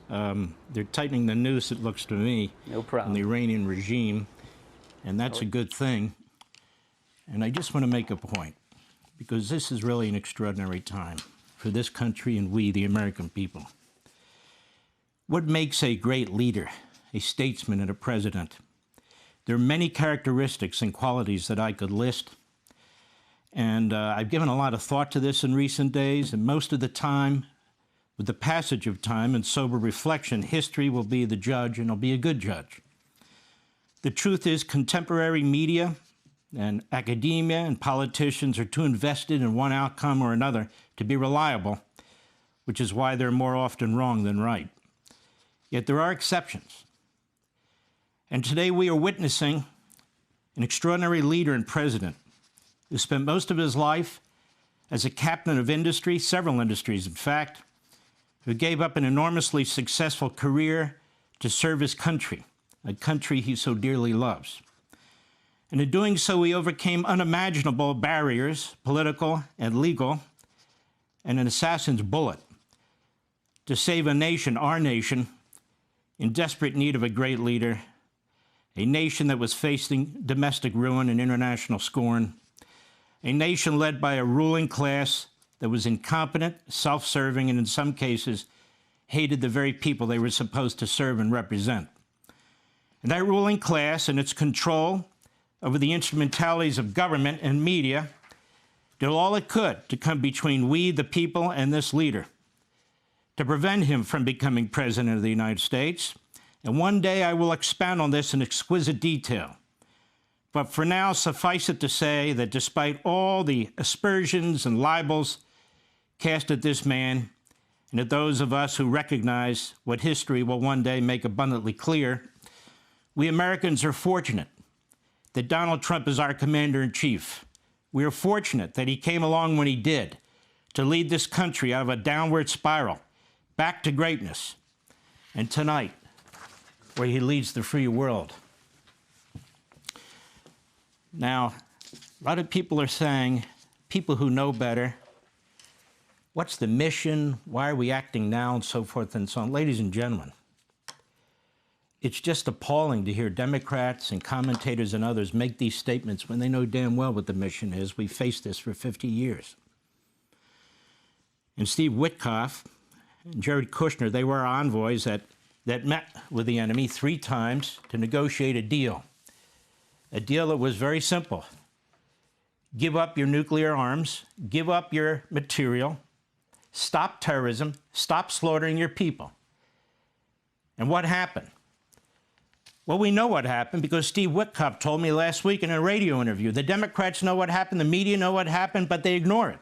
They're tightening the noose, it looks to me, No problem. on the Iranian regime, and that's a good thing. And I just want to make a point, because this is really an extraordinary time for this country and we, the American people. What makes a great leader, a statesman, and a president? There are many characteristics and qualities that I could list, and I've given a lot of thought to this in recent days, and most of the time, with the passage of time and sober reflection, history will be the judge, and it'll be a good judge. The truth is, contemporary media and academia and politicians are too invested in one outcome or another to be reliable, which is why they're more often wrong than right. Yet there are exceptions. And today we are witnessing an extraordinary leader and president who spent most of his life as a captain of industry, several industries in fact, who gave up an enormously successful career to serve his country, a country he so dearly loves. And in doing so, he overcame unimaginable barriers, political and legal, and an assassin's bullet to save a nation, our nation, in desperate need of a great leader, a nation that was facing domestic ruin and international scorn, a nation led by a ruling class that was incompetent, self-serving, and in some cases hated the very people they were supposed to serve and represent. And that ruling class and its control over the instrumentalities of government and media did all it could to come between we, the people, and this leader, to prevent him from becoming president of the United States. And one day I will expound on this in exquisite detail. But for now, suffice it to say that despite all the aspersions and libels cast at this man, and at those of us who recognize what history will one day make abundantly clear, we Americans are fortunate that Donald Trump is our commander-in-chief. We are fortunate that he came along when he did to lead this country out of a downward spiral, back to greatness. And tonight, where he leads the free world. Now, a lot of people are saying, people who know better, what's the mission? Why are we acting now? And so forth and so on. Ladies and gentlemen, it's just appalling to hear Democrats and commentators and others make these statements when they know damn well what the mission is. We've faced this for 50 years. And Steve Witkoff and Jared Kushner, they were envoys that met with the enemy 3 times to negotiate a deal that was very simple. Give up your nuclear arms, give up your material, stop terrorism, stop slaughtering your people. And what happened? Well, we know what happened because Steve Witkoff told me last week in a radio interview. The Democrats know what happened, the media know what happened, but they ignore it.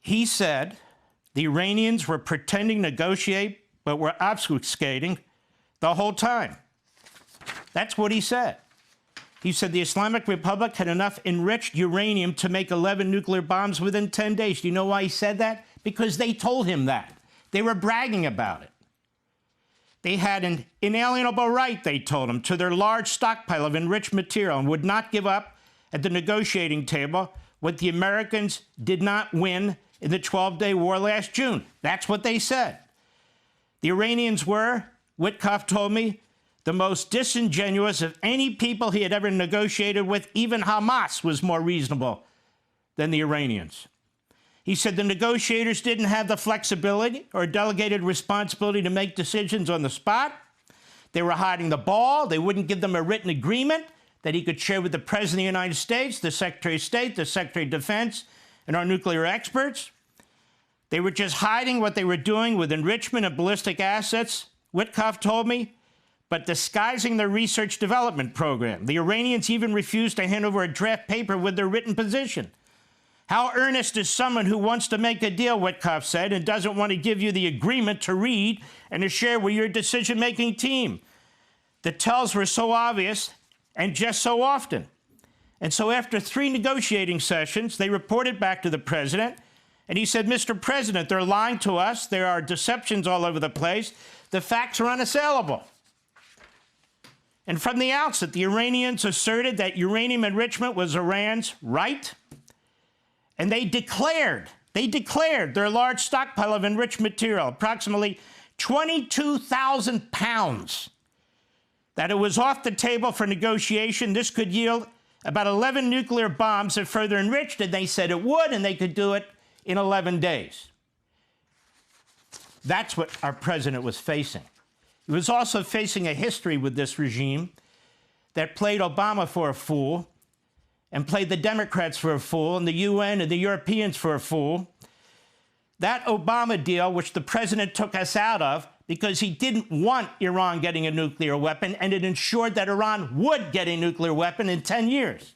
He said the Iranians were pretending to negotiate, but were obfuscating the whole time. That's what he said. He said the Islamic Republic had enough enriched uranium to make 11 nuclear bombs within 10 days. Do you know why he said that? Because they told him that. They were bragging about it. They had an inalienable right, they told him, to their large stockpile of enriched material and would not give up at the negotiating table what the Americans did not win in the 12-day war last June. That's what they said. The Iranians were, Witkoff told me, the most disingenuous of any people he had ever negotiated with. Even Hamas was more reasonable than the Iranians. He said the negotiators didn't have the flexibility or delegated responsibility to make decisions on the spot. They were hiding the ball. They wouldn't give them a written agreement that he could share with the President of the United States, the Secretary of State, the Secretary of Defense, and our nuclear experts. They were just hiding what they were doing with enrichment and ballistic assets, Witkoff told me, but disguising their research development program. The Iranians even refused to hand over a draft paper with their written position. How earnest is someone who wants to make a deal, Witkoff said, and doesn't want to give you the agreement to read and to share with your decision-making team? The tells were so obvious and just so often. And so after 3 negotiating sessions, they reported back to the president, and he said, Mr. President, they're lying to us. There are deceptions all over the place. The facts are unassailable. And from the outset, the Iranians asserted that uranium enrichment was Iran's right. And they declared They declared their large stockpile of enriched material, approximately 22,000 pounds, that it was off the table for negotiation. This could yield about 11 nuclear bombs if further enriched, and they said it would, and they could do it in 11 days. That's what our president was facing. He was also facing a history with this regime that played Obama for a fool and played the Democrats for a fool and the UN and the Europeans for a fool. That Obama deal, which the president took us out of because he didn't want Iran getting a nuclear weapon, and it ensured that Iran would get a nuclear weapon in 10 years.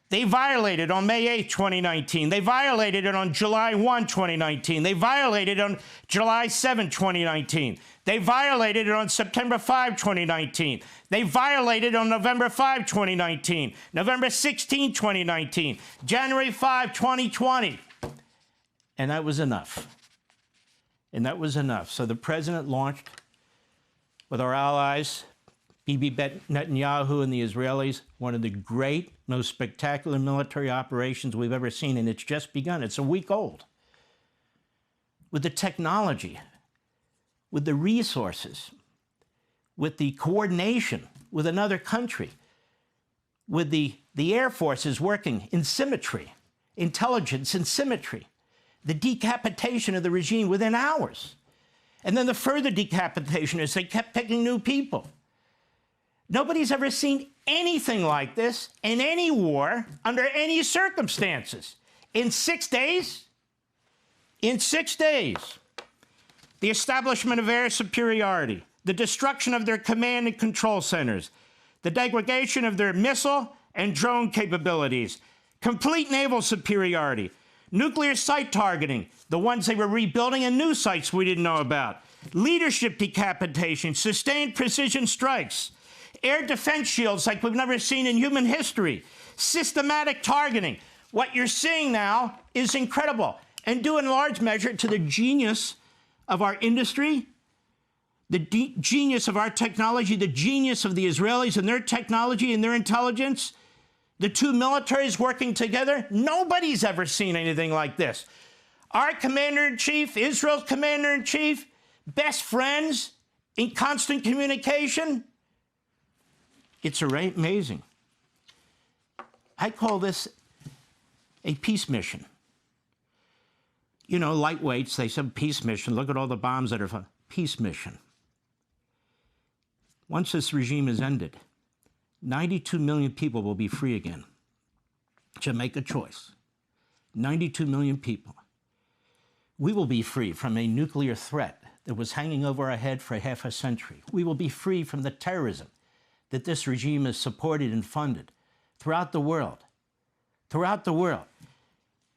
They violated on May 8, 2019. They violated it on July 1, 2019. They violated it on July 7, 2019. They violated it on September 5, 2019. They violated it on November 5, 2019, November 16, 2019, January 5, 2020. And that was enough. And that was enough. So the president launched, with our allies, Bibi Netanyahu and the Israelis, one of the great, most spectacular military operations we've ever seen, and it's just begun. It's a week old. With the technology, with the resources, with the coordination with another country, with the Air Forces working in symmetry, intelligence in symmetry, the decapitation of the regime within hours, and then the further decapitation as they kept picking new people. Nobody's ever seen anything like this in any war under any circumstances. In 6 days, the establishment of air superiority, the destruction of their command and control centers, the degradation of their missile and drone capabilities, complete naval superiority, nuclear site targeting, the ones they were rebuilding, and new sites we didn't know about, leadership decapitation, sustained precision strikes, air defense shields like we've never seen in human history, systematic targeting. What you're seeing now is incredible, and due in large measure to the genius of our industry, the genius of our technology, the genius of the Israelis and their technology and their intelligence, the two militaries working together. Nobody's ever seen anything like this. Our commander-in-chief, Israel's commander-in-chief, best friends in constant communication. It's amazing. I call this a peace mission. You know, lightweights, they said peace mission. Look at all the bombs that are for peace mission. Once this regime is ended, 92 million people will be free again to make a choice. 92 million people. We will be free from a nuclear threat that was hanging over our head for half a century. We will be free from the terrorism that this regime has supported and funded throughout the world. Throughout the world.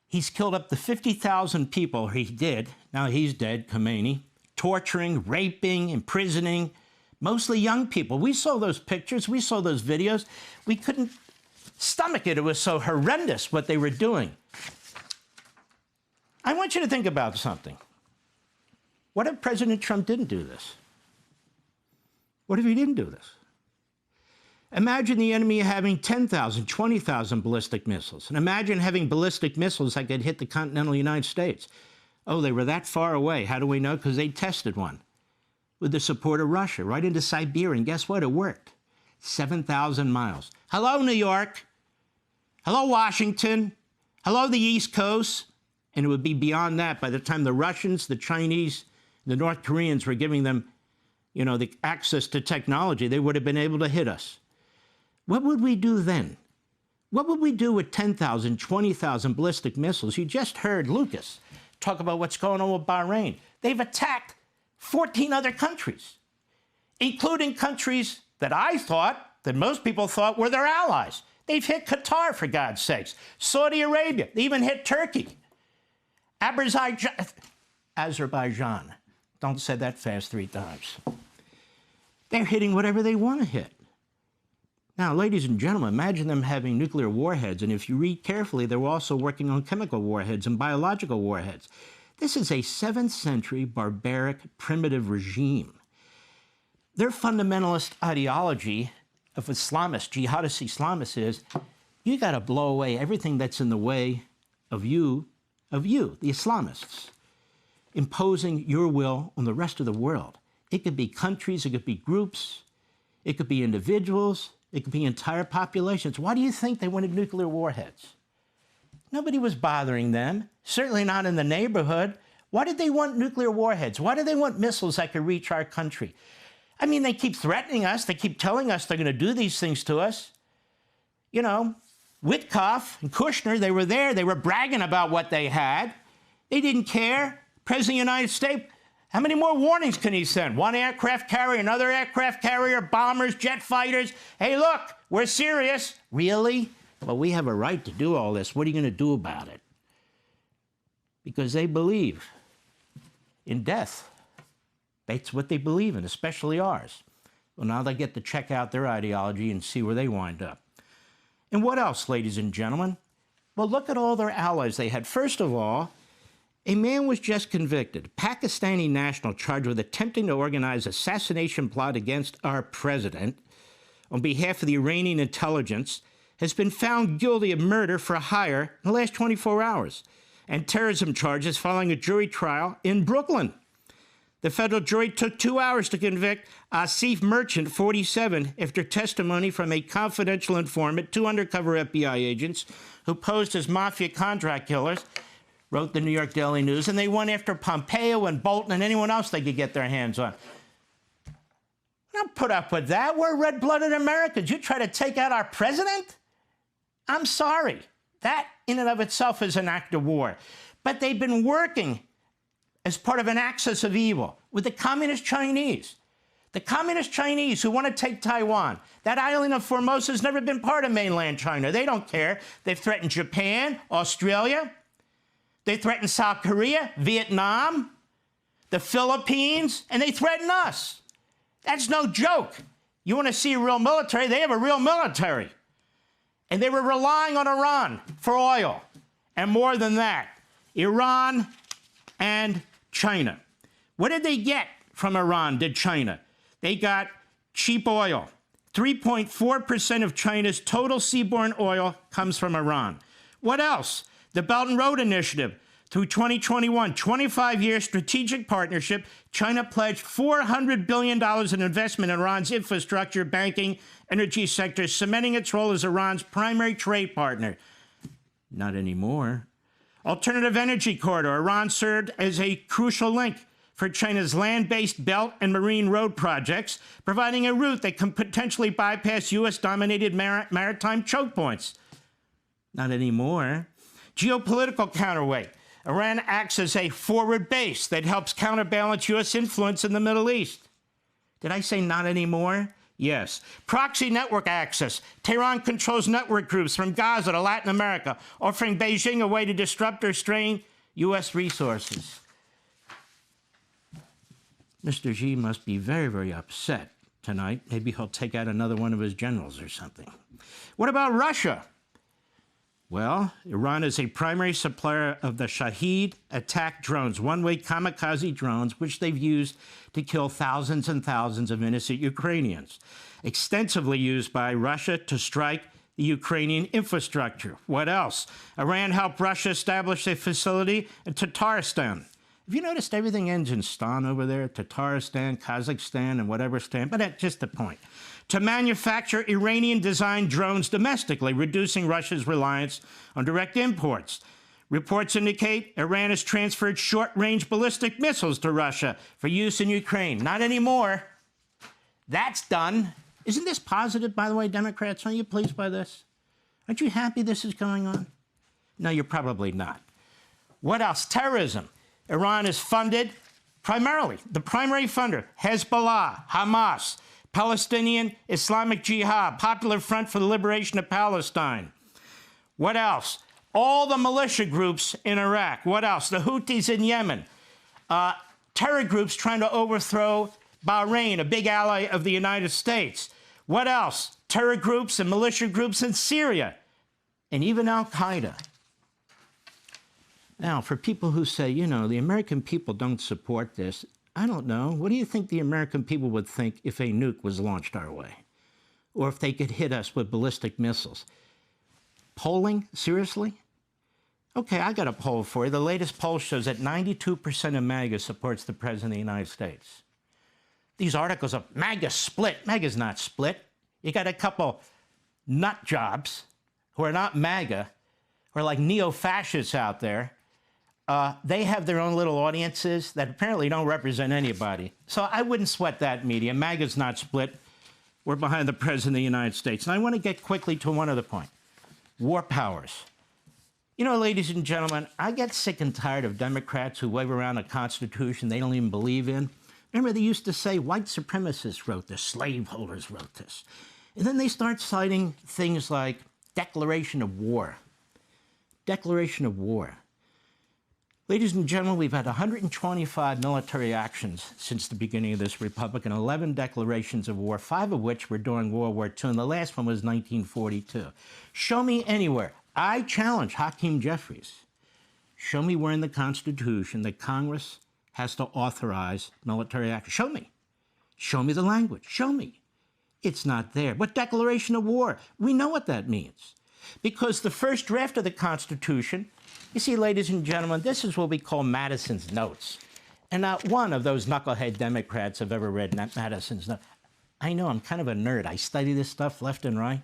He's killed up to 50,000 people. He did. Now he's dead, Khomeini. Torturing, raping, imprisoning, mostly young people. We saw those pictures. We saw those videos. We couldn't stomach it. It was so horrendous what they were doing. I want you to think about something. What if President Trump didn't do this? What if he didn't do this? Imagine the enemy having 10,000, 20,000 ballistic missiles. And imagine having ballistic missiles that could hit the continental United States. Oh, they were that far away. How do we know? Because they tested one with the support of Russia right into Siberia. And guess what? It worked. 7,000 miles. Hello, New York. Hello, Washington. Hello, the East Coast. And it would be beyond that by the time the Russians, the Chinese, the North Koreans were giving them, you know, the access to technology. They would have been able to hit us. What would we do then? What would we do with 10,000, 20,000 ballistic missiles? You just heard Lucas talk about what's going on with Bahrain. They've attacked 14 other countries, including countries that I thought, that most people thought were their allies. They've hit Qatar, for God's sakes, Saudi Arabia. They even hit Turkey. Azerbaijan. Don't say that fast 3 times. They're hitting whatever they want to hit. Now, ladies and gentlemen, imagine them having nuclear warheads, and if you read carefully, they're also working on chemical warheads and biological warheads. This is a 7th century barbaric, primitive regime. Their fundamentalist ideology of Islamists, jihadist Islamists, is you got to blow away everything that's in the way of you of you, the Islamists, imposing your will on the rest of the world. It could be countries, it could be groups, it could be individuals, it could be entire populations. Why do you think they wanted nuclear warheads? Nobody was bothering them, certainly not in the neighborhood. Why did they want nuclear warheads? Why do they want missiles that could reach our country? I mean, they keep threatening us. They keep telling us they're going to do these things to us. You know, Witkoff and Kushner, they were there. They were bragging about what they had. They didn't care. President of the United States, how many more warnings can he send? One aircraft carrier, another aircraft carrier, bombers, jet fighters. Hey, look, we're serious. Really? Well, we have a right to do all this. What are you going to do about it? Because they believe in death. That's what they believe in, especially ours. Well, now they get to check out their ideology and see where they wind up. And what else, ladies and gentlemen? Well, look at all their allies they had. First of all, a man was just convicted, a Pakistani national charged with attempting to organize an assassination plot against our president on behalf of the Iranian intelligence, has been found guilty of murder for hire in the last 24 hours, and terrorism charges following a jury trial in Brooklyn. The federal jury took 2 hours to convict Asif Merchant, 47, after testimony from a confidential informant, 2 undercover FBI agents who posed as mafia contract killers, wrote the New York Daily News, and they went after Pompeo and Bolton and anyone else they could get their hands on. Don't put up with that. We're red-blooded Americans. You try to take out our president? I'm sorry. That, in and of itself, is an act of war. But they've been working as part of an axis of evil with the Communist Chinese. The Communist Chinese who want to take Taiwan. That island of Formosa has never been part of mainland China. They don't care. They've threatened Japan, Australia. They threatened South Korea, Vietnam, the Philippines, and they threaten us. That's no joke. You want to see a real military? They have a real military. And they were relying on Iran for oil. And more than that, Iran and China. What did they get from Iran, did China? They got cheap oil. 3.4% of China's total seaborne oil comes from Iran. What else? The Belt and Road Initiative. Through 2021, 25-year strategic partnership, China pledged $400 billion in investment in Iran's infrastructure, banking, energy sectors, cementing its role as Iran's primary trade partner. Not anymore. Alternative Energy Corridor. Iran served as a crucial link for China's land-based belt and marine road projects, providing a route that can potentially bypass U.S.-dominated maritime choke points. Not anymore. Geopolitical counterweight. Iran acts as a forward base that helps counterbalance U.S. influence in the Middle East. Did I say not anymore? Yes. Proxy network access. Tehran controls network groups from Gaza to Latin America, offering Beijing a way to disrupt or strain U.S. resources. Mr. Xi must be very, very upset tonight. Maybe he'll take out another one of his generals or something. What about Russia? Well, Iran is a primary supplier of the Shahed attack drones, one-way kamikaze drones, which they've used to kill thousands and thousands of innocent Ukrainians, extensively used by Russia to strike the Ukrainian infrastructure. What else? Iran helped Russia establish a facility in Tatarstan. Have you noticed everything ends in stan over there? Tatarstan, Kazakhstan, and whatever stan, but that's just the point. To manufacture Iranian-designed drones domestically, reducing Russia's reliance on direct imports. Reports indicate Iran has transferred short-range ballistic missiles to Russia for use in Ukraine. Not anymore. That's done. Isn't this positive, by the way, Democrats? Aren't you pleased by this? Aren't you happy this is going on? No, you're probably not. What else? Terrorism. Iran is funded primarily, the primary funder, Hezbollah, Hamas, Palestinian Islamic Jihad, Popular Front for the Liberation of Palestine. What else? All the militia groups in Iraq. What else? The Houthis in Yemen. Terror groups trying to overthrow Bahrain, a big ally of the United States. What else? Terror groups and militia groups in Syria, and even Al-Qaeda. Now, for people who say, you know, the American people don't support this, I don't know. What do you think the American people would think if a nuke was launched our way? Or if they could hit us with ballistic missiles? Polling? Seriously? Okay, I got a poll for you. The latest poll shows that 92% of MAGA supports the President of the United States. These articles of MAGA split. MAGA's not split. You got a couple nut jobs who are not MAGA, who are like neo-fascists out there. They have their own little audiences that apparently don't represent anybody. So I wouldn't sweat that media. MAGA's not split. We're behind the President of the United States. And I want to get quickly to one other point. War powers. You know, ladies and gentlemen, I get sick and tired of Democrats who wave around a Constitution they don't even believe in. Remember, they used to say white supremacists wrote this, slaveholders wrote this. And then they start citing things like declaration of war. Declaration of war. Ladies and gentlemen, we've had 125 military actions since the beginning of this republic and 11 declarations of war, 5 of which were during World War II, and the last one was 1942. Show me anywhere. I challenge Hakeem Jeffries. Show me where in the Constitution that Congress has to authorize military action. Show me. Show me the language. Show me. It's not there. But declaration of war, we know what that means. Because the first draft of the Constitution, you see, ladies and gentlemen, this is what we call Madison's notes. And not one of those knucklehead Democrats have ever read Madison's notes. I know, I'm kind of a nerd. I study this stuff left and right.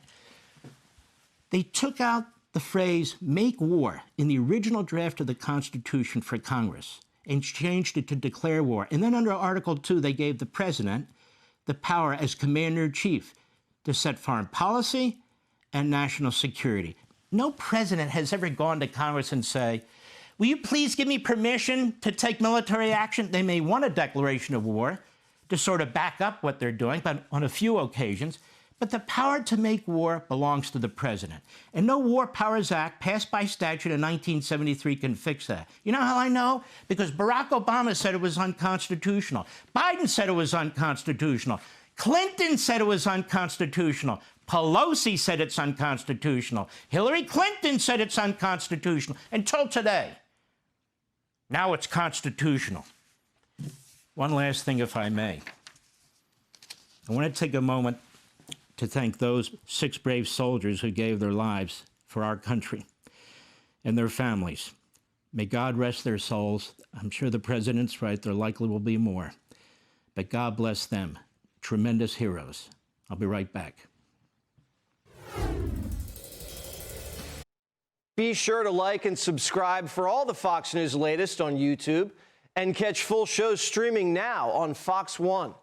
They took out the phrase make war in the original draft of the Constitution for Congress and changed it to declare war. And then under Article 2, they gave the president the power as commander-in-chief to set foreign policy and national security. No president has ever gone to Congress and say, will you please give me permission to take military action? They may want a declaration of war to sort of back up what they're doing, but on a few occasions. But the power to make war belongs to the president. And no War Powers Act passed by statute in 1973 can fix that. You know how I know? Because Barack Obama said it was unconstitutional. Biden said it was unconstitutional. Clinton said it was unconstitutional. Pelosi said it's unconstitutional. Hillary Clinton said it's unconstitutional until today. Now it's constitutional. One last thing, if I may. I want to take a moment to thank those 6 brave soldiers who gave their lives for our country and their families. May God rest their souls. I'm sure the president's right. There likely will be more. But God bless them. Tremendous heroes. I'll be right back. Be sure to like and subscribe for all the Fox News latest on YouTube and catch full shows streaming now on Fox One.